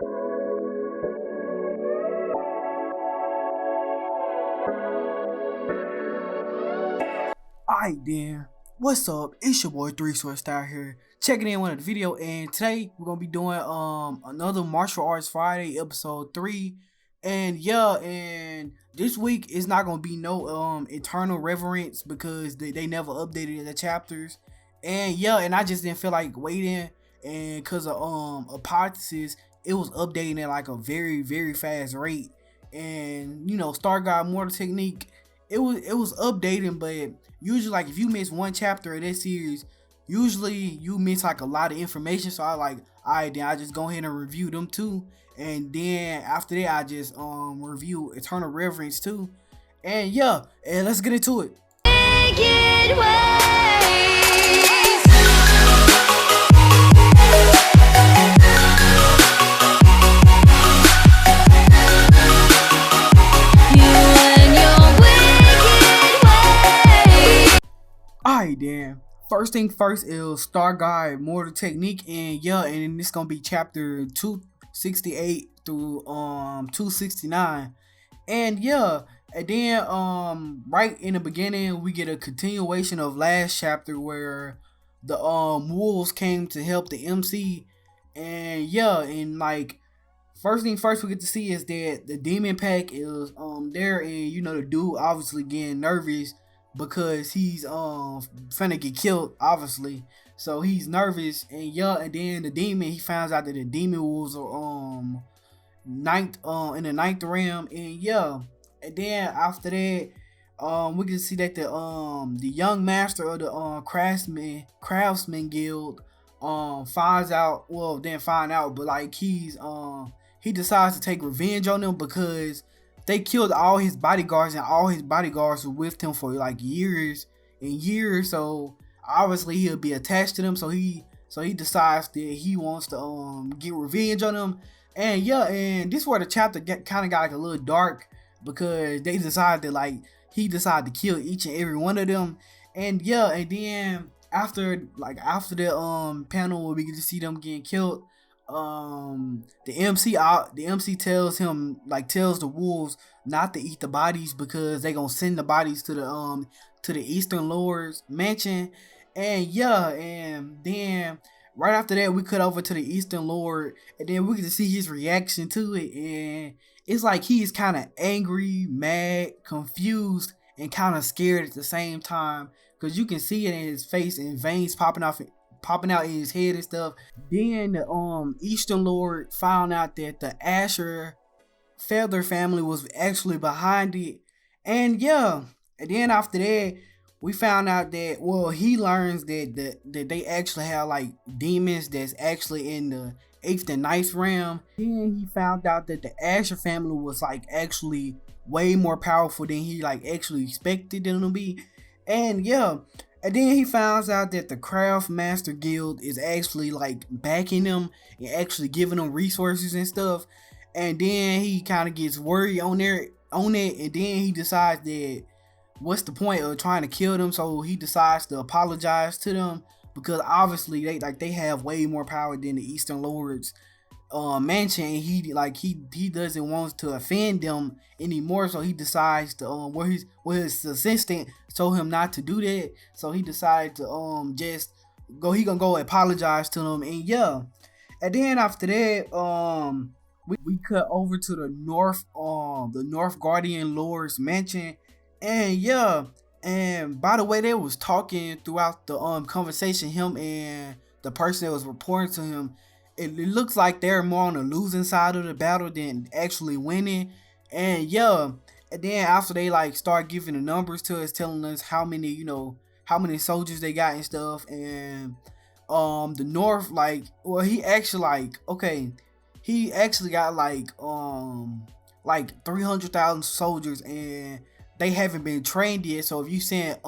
Alright then, what's up? It's your boy 3 Star here, checking in with a video, and today we're gonna be doing another Martial Arts Friday episode 3. And yeah, and this week is not gonna be no Eternal Reverence because they never updated the chapters. And yeah, and I just didn't feel like waiting, and cause of hypothesis, it was updating at like a very fast rate. And you know, Star God Mortal Technique, it was updating, but usually like if you miss one chapter of this series, usually you miss like a lot of information. So I like, alright, then I just go ahead and review them too, and then after that I just review Eternal Reverence too. And yeah, and let's get into it. Alright then, first thing first is Star Guide Mortal Technique, and yeah, and it's gonna be chapter 268 through 269. And yeah, and then right in the beginning we get a continuation of last chapter where the wolves came to help the MC. And yeah, and like, first thing first we get to see is that the demon pack is there, and you know, the dude obviously getting nervous because he's finna get killed, obviously. So he's nervous, and yeah, and then the demon, he finds out that the demon wolves are ninth in the ninth realm. And yeah, and then after that we can see that the young master of the craftsman guild finds out, well, didn't find out, but like he decides to take revenge on them because they killed all his bodyguards, and all his bodyguards were with him for like years and years. So obviously he'll be attached to them. So he decides that he wants to get revenge on them. And yeah, and this is where the chapter kind of got like a little dark, because they decided that like he decided to kill each and every one of them. And yeah, and then after the panel where we get to see them getting killed, the MC tells him, like, tells the wolves not to eat the bodies because they gonna send the bodies to the Eastern Lord's mansion. And yeah, and then right after that we cut over to the Eastern Lord, and then we get to see his reaction to it. And it's like he's kind of angry, mad, confused, and kind of scared at the same time, because you can see it in his face and veins popping out in his head and stuff. Then the Eastern Lord found out that the Asher Feather family was actually behind it. And yeah, and then after that we found out that, well, he learns that they actually have like demons that's actually in the 8th and 9th realm. Then he found out that the Asher family was like actually way more powerful than he like actually expected them to be. And yeah, and then he finds out that the Craft Master Guild is actually like backing them and actually giving them resources and stuff. And then he kind of gets worried on it, and then he decides that what's the point of trying to kill them. So he decides to apologize to them, because obviously they have way more power than the Eastern Lords mansion, and he doesn't want to offend them anymore. So he decides to where his assistant told him not to do that, so he decided to just go, he gonna go apologize to them. And yeah, and then after that we cut over to the North Guardian Lord's mansion. And yeah, and by the way, they was talking throughout the conversation, him and the person that was reporting to him, it looks like they're more on the losing side of the battle than actually winning. And yeah, and then after they like start giving the numbers to us, telling us how many soldiers they got and stuff. And the North, like, well, he actually got like 300,000 soldiers, and they haven't been trained yet. So if you send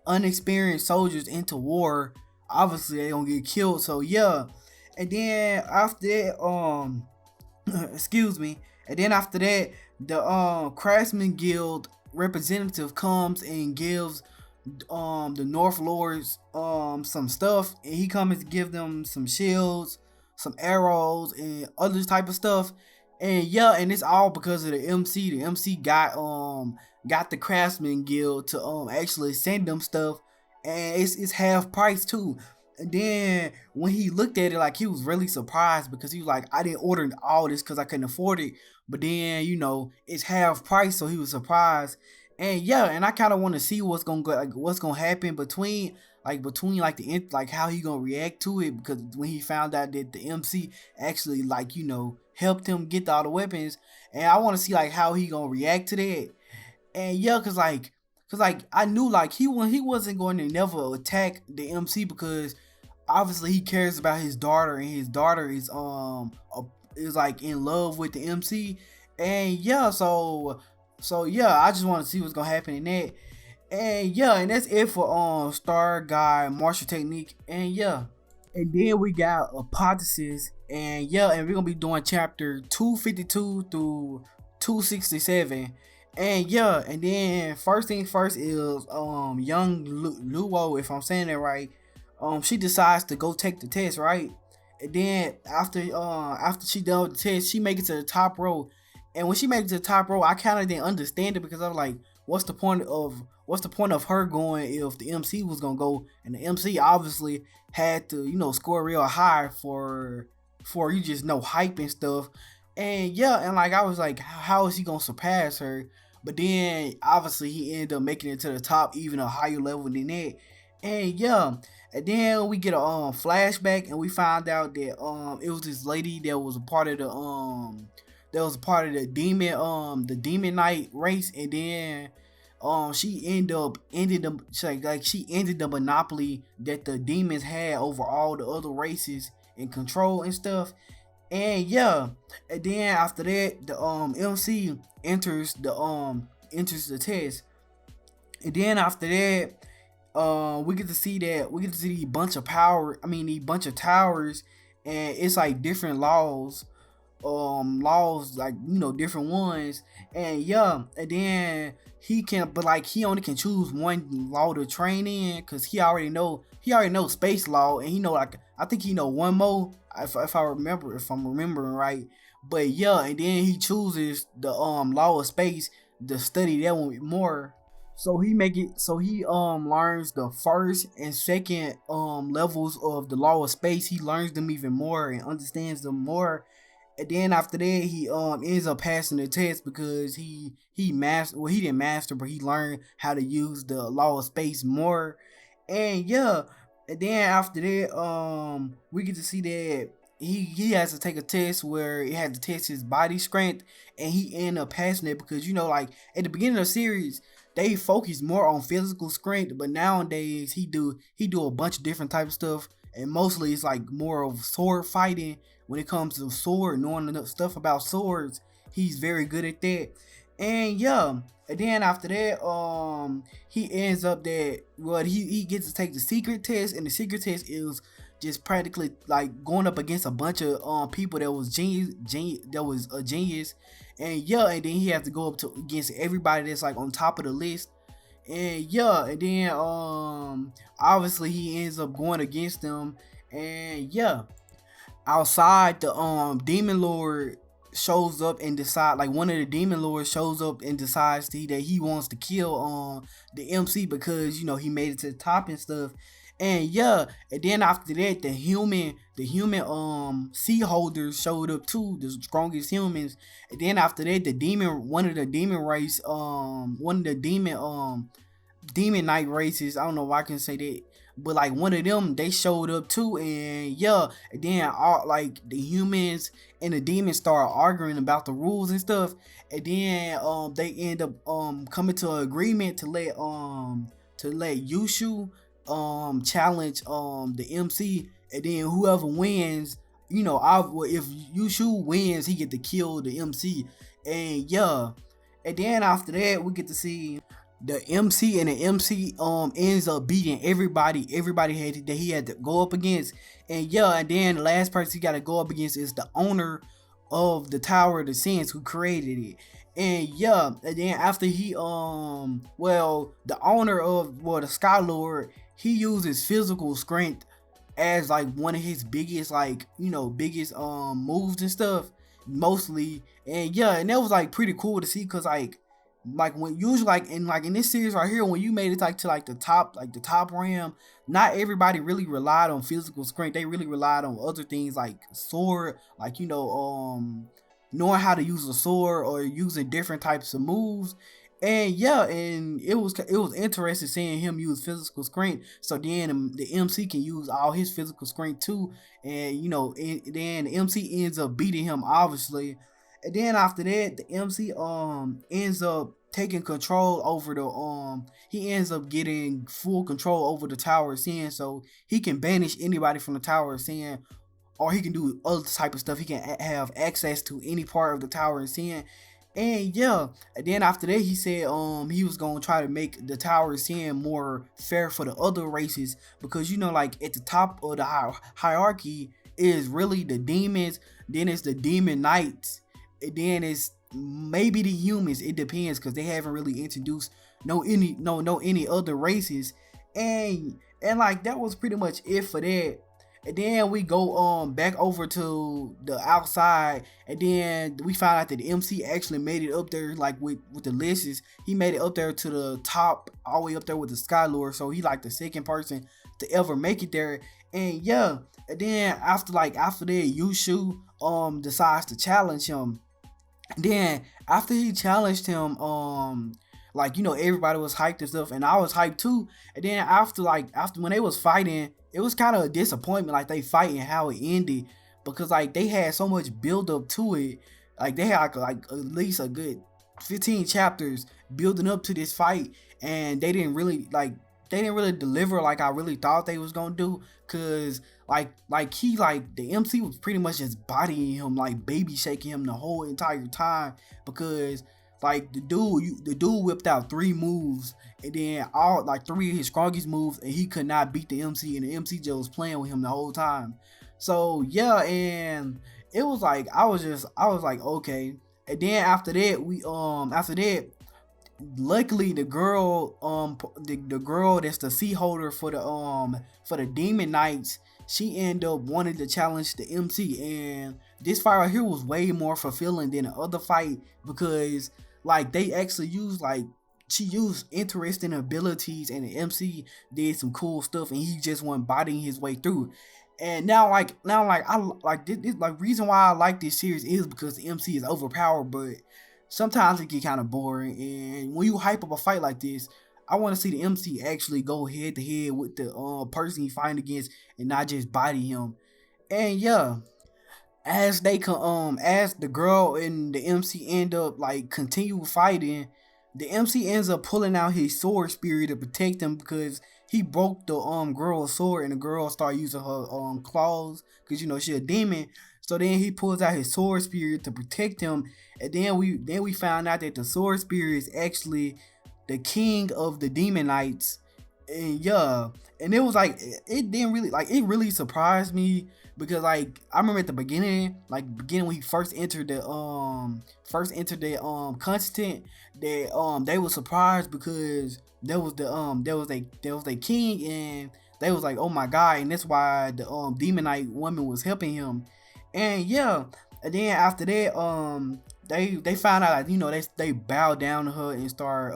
unexperienced soldiers into war, obviously they gonna get killed. So yeah, and then after that excuse me, and then after that the Craftsman Guild representative comes and gives the North Lords some stuff, and he comes to give them some shields, some arrows and other type of stuff. And yeah, and it's all because of the MC. The MC got the Craftsman Guild to actually send them stuff, and it's half price too. And then when he looked at it, like, he was really surprised, because he was like, I didn't order all this because I couldn't afford it. But then, it's half price, so he was surprised. And yeah, and I kind of want to see what's gonna go, like, what's gonna happen between like like how he gonna react to it, because when he found out that the MC actually, like, helped him get all the weapons. And I want to see like how he gonna react to that. And yeah, cause like I knew, like, he wasn't going to never attack the MC, because obviously he cares about his daughter, and his daughter is like in love with the MC. And yeah, so yeah, I just want to see what's gonna happen in that. And yeah, and that's it for Star Guy Martial Technique. And yeah, and then we got Hypothesis. And yeah, and we're gonna be doing chapter 252 through 267. And yeah, and then first thing first is young Luo, if I'm saying that right. She decides to go take the test, right? And then after she done with the test, she make it to the top row. And when she made it to the top row, I kind of didn't understand it, because I was like, what's the point of her going if the MC was gonna go? And the MC obviously had to, score real high for you just know hype and stuff. And yeah, and like, I was like, how is he gonna surpass her? But then obviously he ended up making it to the top, even a higher level than that. And yeah, and then we get a flashback, and we find out that it was this lady that was a part of the demon knight race. And then she ended the monopoly that the demons had over all the other races and control and stuff. And yeah, and then after that, the MC enters the test. And then after that, we get to see the bunch of the bunch of towers. And it's like different laws, like, different ones. And yeah, and then he only can choose one law to train in, because he already knows space law. And like, I think he know one more, if I'm remembering right. But yeah, and then he chooses the law of space to study that one more. So he learns the first and second levels of the law of space. He learns them even more and understands them more. And then after that, he ends up passing the test, because he didn't master, but he learned how to use the law of space more. And yeah, and then after that, we get to see that he has to take a test where he had to test his body strength. And he ended up passing it, because like, at the beginning of the series, they focus more on physical strength, but nowadays he do a bunch of different type of stuff. And mostly it's like more of sword fighting. When it comes to sword, knowing enough stuff about swords, he's very good at that. And yeah, and then after that, he ends up that, well, he gets to take the secret test. And the secret test is just practically like going up against a bunch of people that was a genius. And yeah, and then he has to go up against everybody that's like on top of the list. And yeah, and then obviously he ends up going against them. And yeah, outside, the demon lord shows up and decide like one of the demon lords shows up and decides that he wants to kill the MC, because he made it to the top and stuff. And yeah, and then after that, the human sea holders showed up too, the strongest humans. And then after that, one of the demon knight races, I don't know why I can say that, but like one of them, they showed up too. And yeah, and then all like the humans and the demons start arguing about the rules and stuff. And then they end up coming to an agreement to let Yushu challenge the MC. And then whoever wins, if Yushu wins, he get to kill the MC. And yeah, and then after that, we get to see the MC, and the MC ends up beating everybody that he had to go up against. And yeah, and then the last person he got to go up against is the owner of the Tower of the Sins, who created it. And yeah, and then after he the owner of the Sky Lord, he uses physical strength as like one of his biggest, like, biggest moves and stuff, mostly. And yeah, and that was like pretty cool to see, because like when usually like in this series right here, when you made it like to like the top ram, not everybody really relied on physical strength. They really relied on other things like sword, like, knowing how to use a sword or using different types of moves. And yeah, and it was interesting seeing him use physical strength. So then the MC can use all his physical strength too, and then the MC ends up beating him, obviously. And then after that, the MC ends up taking control over the he ends up getting full control over the Tower of Sin, so he can banish anybody from the Tower of Sin, or he can do other type of stuff. He can have access to any part of the Tower of Sin. And yeah, and then after that, he said he was gonna try to make the Tower of Sin more fair for the other races, because like at the top of the hierarchy is really the demons, then it's the demon knights, and then it's maybe the humans. It depends, because they haven't really introduced any other races. And like that was pretty much it for that. And then we go back over to the outside, and then we find out that the MC actually made it up there, like with the lists. He made it up there to the top, all the way up there with the Skylord. So he like the second person to ever make it there. And yeah, and then after that, Yushu decides to challenge him. Then after he challenged him, like, everybody was hyped and stuff, and I was hyped too. And then after when they was fighting, it was kind of a disappointment, like they fighting how it ended, because like they had so much build up to it. Like they had like at least a good 15 chapters building up to this fight, and they didn't really deliver like I really thought they was gonna do. Cause the MC was pretty much just bodying him, like baby shaking him the whole entire time, because like the dude whipped out 3 moves, and then all like 3 of his strongest moves, and he could not beat the MC, and the MC just was playing with him the whole time. So yeah, and it was like I was like, okay. And then after that, luckily the girl the girl that's the sea holder for the demon knights, she ended up wanting to challenge the MC. And this fight right here was way more fulfilling than the other fight, because like they actually used she used interesting abilities, and the MC did some cool stuff, and he just went bodying his way through. And now I like this, like reason why I like this series is because the MC is overpowered, but sometimes it get kind of boring. And when you hype up a fight like this, I want to see the MC actually go head to head with the person he fighting against, and not just body him. And yeah, as the girl and the MC end up like continue fighting, the MC ends up pulling out his sword spear to protect him, because he broke the girl's sword, and the girl started using her claws, because she a demon. So then he pulls out his sword spear to protect him. And then we found out that the sword spear is actually the king of the demon knights. And yeah, and it was like it didn't really like it really surprised me, because like I remember at the beginning when he first entered the content, that they were surprised, because there was a king, and they was like, oh my god. And that's why the demon knight woman was helping him. And yeah, and then after that, they found out, like, they bowed down to her and start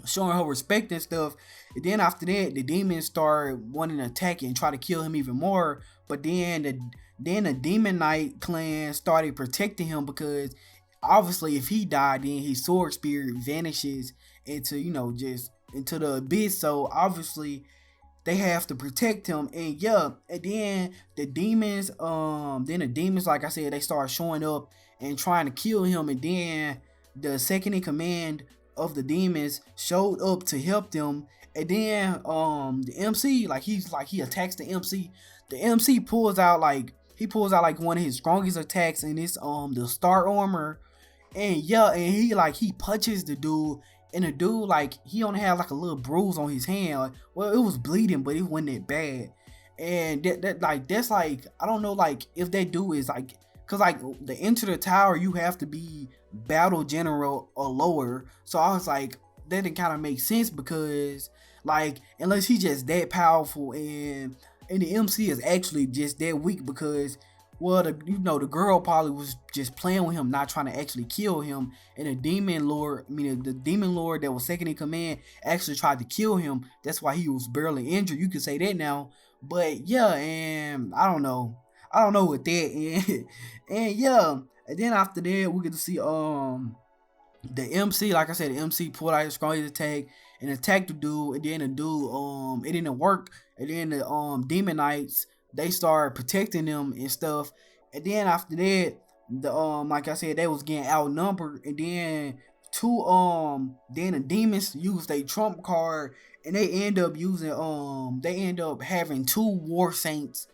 showing her respect and stuff. And then after that, the demons started wanting to attack and try to kill him even more. But then the demon knight clan started protecting him, because obviously if he died, then his sword spear vanishes into just into the abyss. So obviously they have to protect him. And yeah, and then the demons, like I said, they start showing up and trying to kill him. And then the second in command of the demons showed up to help them. And then the MC, he attacks the MC. The MC pulls out like one of his strongest attacks, and it's the star armor. And yeah, and he punches the dude, and the dude, like, he only had like a little bruise on his hand. Well, it was bleeding, but it wasn't that bad. And that's like, I don't know, like, if that dude is like, cause like to enter the tower you have to be battle general or lower. So I was like, that didn't kind of make sense, because like unless he's just that powerful. And And the MC is actually just that weak because, well, the girl probably was just playing with him, not trying to actually kill him. And the demon lord that was second in command actually tried to kill him. That's why he was barely injured. You could say that now. But yeah, and I don't know with that. And yeah, and then after that we get to see the MC, like I said, the MC pulled out his strongest attack and attacked the dude, and then the dude, it didn't work, and then the Demon Knights, they started protecting them and stuff, and then after that, the like I said, they was getting outnumbered, and then the demons used a trump card, and they end up having two war saints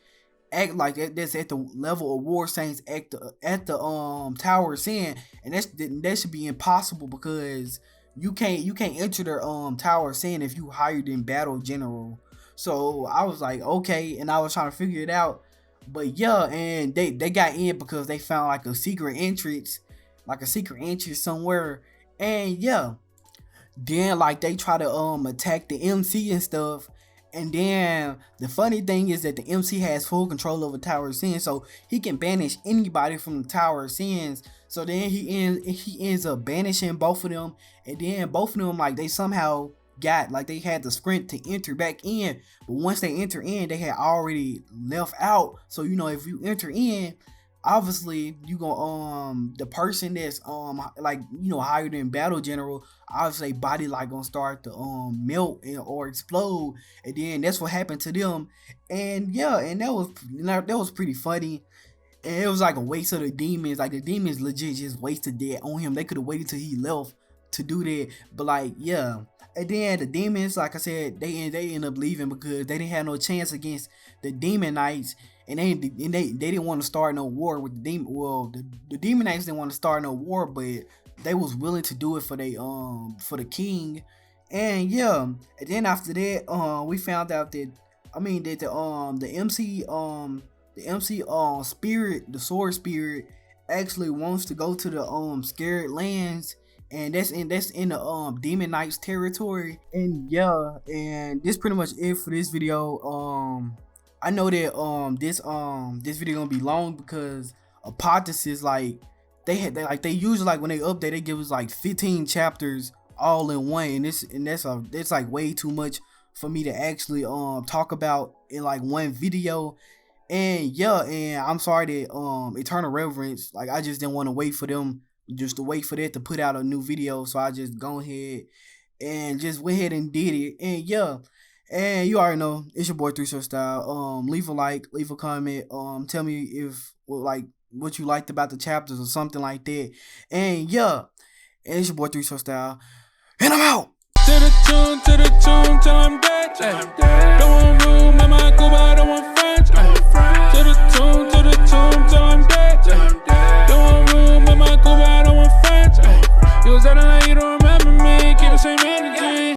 act like that's at the level of war saints at the Tower of Sin, and that should be impossible because you can't enter their Tower of Sin if you hired in battle general. So I was like, okay, and I was trying to figure it out, but yeah, and they got in because they found like a secret entrance, somewhere, and yeah, then like they try to attack the MC and stuff. And then the funny thing is that the MC has full control over Tower of Sin, so he can banish anybody from the Tower of Sins. So then he ends up banishing both of them, and then both of them, like, they somehow got, like, they had the sprint to enter back in, but once they enter in, they had already left out. So if you enter in, obviously you gonna the person that's hired in battle general, obviously body like gonna start to melt or explode, and then that's what happened to them. And yeah, and that was pretty funny. And it was like a waste of the demons. Like, the demons legit just wasted that on him. They could have waited till he left to do that. But like, yeah. And then the demons, like I said, they end up leaving because they didn't have no chance against the Demon Knights. And they didn't want to start no war with the demon. Well, the Demon Knights didn't want to start no war, but they was willing to do it for the king. And yeah, and then after that, we found out that the MC spirit, the sword spirit, actually wants to go to the scared lands, and that's in the Demon Knights territory. And yeah, and this pretty much it for this video. I know that this video gonna be long because Hypothesis, like, they usually, like, when they update, they give us like 15 chapters all in one, and it's like way too much for me to actually talk about in like one video. And yeah, and I'm sorry that Eternal Reverence, like, I just didn't want to wait for that to put out a new video, so I just go ahead and just went ahead and did it. And yeah, and you already know it's your boy 3 Style. Leave a like, leave a comment, tell me if what you liked about the chapters or something like that. And yeah, and it's your boy 3 Style, and I'm out. To the tune, till I'm dead. Don't want room, I might go, but I don't want French. To the tune.